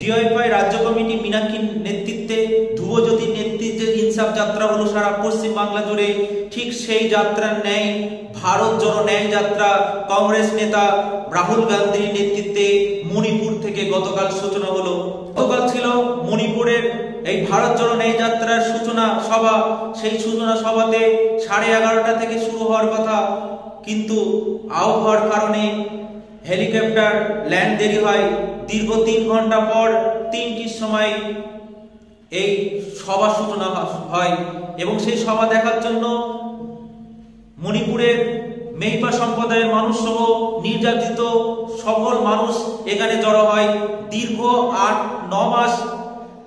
DYFI রাজ্য committee মীনাক্ষীর নেতৃত্বে, ধ্রুবজ্যোতির নেতৃত্বে ইনসাফ যাত্রা হলো সারা পশ্চিম বাংলা জুড়ে। ঠিক সেই যাত্রার ন্যায় ভারত জোড়ো ন্যায় যাত্রা কংগ্রেস নেতা রাহুল গান্ধীর নেতৃত্বে মণিপুর থেকে গতকাল সূচনা হলো। গতকাল ছিল মণিপুরের এই ভারত জোড়ো ন্যায় যাত্রার সূচনা সভা। সেই সূচনা সভাতে 11:30টা থেকে শুরু হওয়ার কথা, কিন্তু আবহাওয়ার কারণে হেলিকপ্টার ল্যান্ড দেরি হয়। দীর্ঘ 3 ঘন্টা পর 3টির সময় এই সভা সূচনা হয় এবং সেই সভা দেখার জন্য মণিপুরের মেইপা সম্প্রদায়ের মানুষ সহ নির্যাতিত সকল মানুষ এখানে জড়ো হয়। দীর্ঘ 8-9 মাস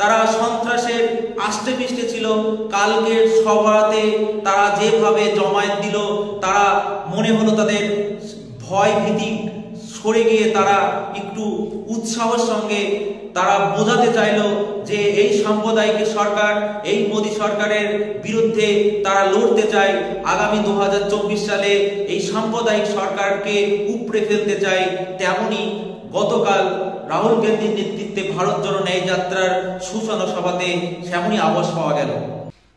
তারা সন্ত্রাসের আষ্টেপৃষ্ঠে ছিল। কালকের সভাতে তারা যেভাবে জমায়েত দিল, তারা মনে হলো তাদের ভয় ভীতি সরে গিয়ে তারা একটু উৎসাহের সঙ্গে তারা বোঝাতে চাইল যে এই সাম্প্রদায়িক সরকার, এই মোদী সরকারের বিরুদ্ধে তারা লড়তে চায়। আগামী 2024 সালে এই সাম্প্রদায়িক সরকারকে উপড়ে ফেলতে চায়। তেমনি গতকাল রাহুল গান্ধীর নেতৃত্বে ভারত জোড়ো ন্যায় যাত্রার সূচনা সভাতে সেমনই আভাস পাওয়া গেল।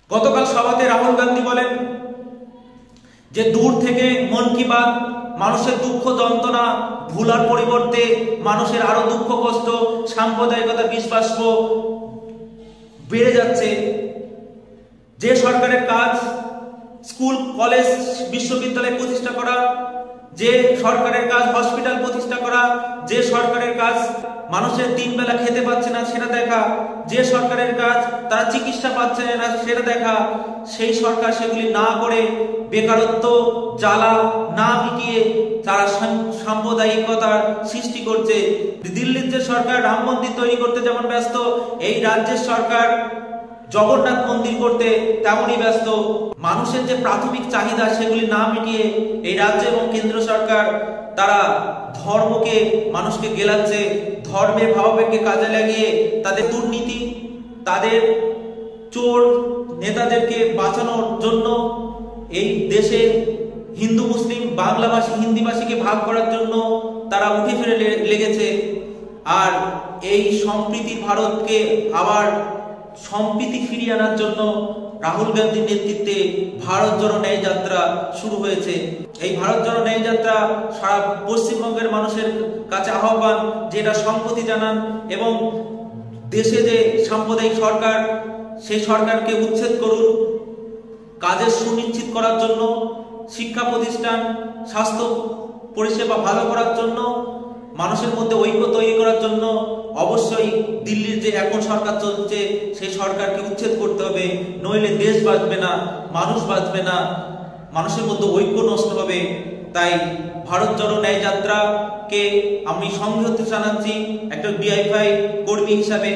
গতকাল সভাতে রাহুল গান্ধী বলেন যে দূর থেকে মন কি বাত মানুষের দুঃখ যন্ত্রণা ভুলার পরিবর্তে মানুষের আরো দুঃখ কষ্ট, সাম্প্রদায়িকতা বিশ্বাস বেড়ে যাচ্ছে। যে সরকারের কাজ স্কুল কলেজ বিশ্ববিদ্যালয় প্রতিষ্ঠা করা, যে সরকারের কাজ হসপিটাল প্রতিষ্ঠা করা, যে সরকারের কাজ মানুষের 3 বেলা খেতে পাচ্ছে না সেটা দেখা, যে সরকারের কাজ তারা চিকিৎসা পাচ্ছে না সেটা দেখা, সেই সরকার সেগুলি না করে বেকারত্ব জ্বালা না মিটিয়ে তারা সাম্প্রদায়িকতার সৃষ্টি করছে। দিল্লির যে সরকার রাম মন্দির তৈরি করতে যেমন ব্যস্ত, এই রাজ্যের সরকার জগন্নাথ মন্দির করতে তেমনই ব্যস্ত। মানুষের যে প্রাথমিক চাহিদা সেগুলি না মিটিয়ে এই রাজ্য এবং কেন্দ্র সরকার তারা ধর্মকে মানুষকে গেলাচ্ছে। ধর্মের ভাবাবেগকে কাজে লাগিয়ে তাদের দুর্নীতি, তাদের চোর নেতাদেরকে বাঁচানোর জন্য এই দেশে হিন্দু মুসলিম বাংলাভাষী হিন্দিভাষীকে ভাগ করার জন্য তারা উঠে ফিরে লেগেছে। আর এই সম্প্রীতির ভারতকে আবার সম্প্রীতি ফিরিয়ে আনার জন্য রাহুল গান্ধীর নেতৃত্বে ভারত জোড়ো ন্যায় যাত্রা শুরু হয়েছে। এই ভারত জোড়ো ন্যায় যাত্রা সারা পশ্চিমবঙ্গের মানুষের কাছে আহ্বান যে এটা সংহতি জানান এবং দেশে যে সাম্প্রদায়িক সরকার সেই সরকারকে উচ্ছেদ করুন। কাজের সুনিশ্চিত করার জন্য, শিক্ষা প্রতিষ্ঠান, স্বাস্থ্য পরিষেবা ভালো করার জন্য, মানুষের মধ্যে ঐক্য তৈরি করার জন্য অবশ্যই দিল্লির যে এখন সরকার চলছে সেই সরকারকে উচ্ছেদ করতে হবে। নইলে দেশ বাঁচবে না, মানুষ বাঁচবে না, মানুষের মধ্যে ঐক্য নষ্ট হবে। তাই ভারত জোড়ো ন্যায় যাত্রাকে আমি সংহতি জানাচ্ছি একটা ডিওয়াইফাই কর্মী হিসাবে।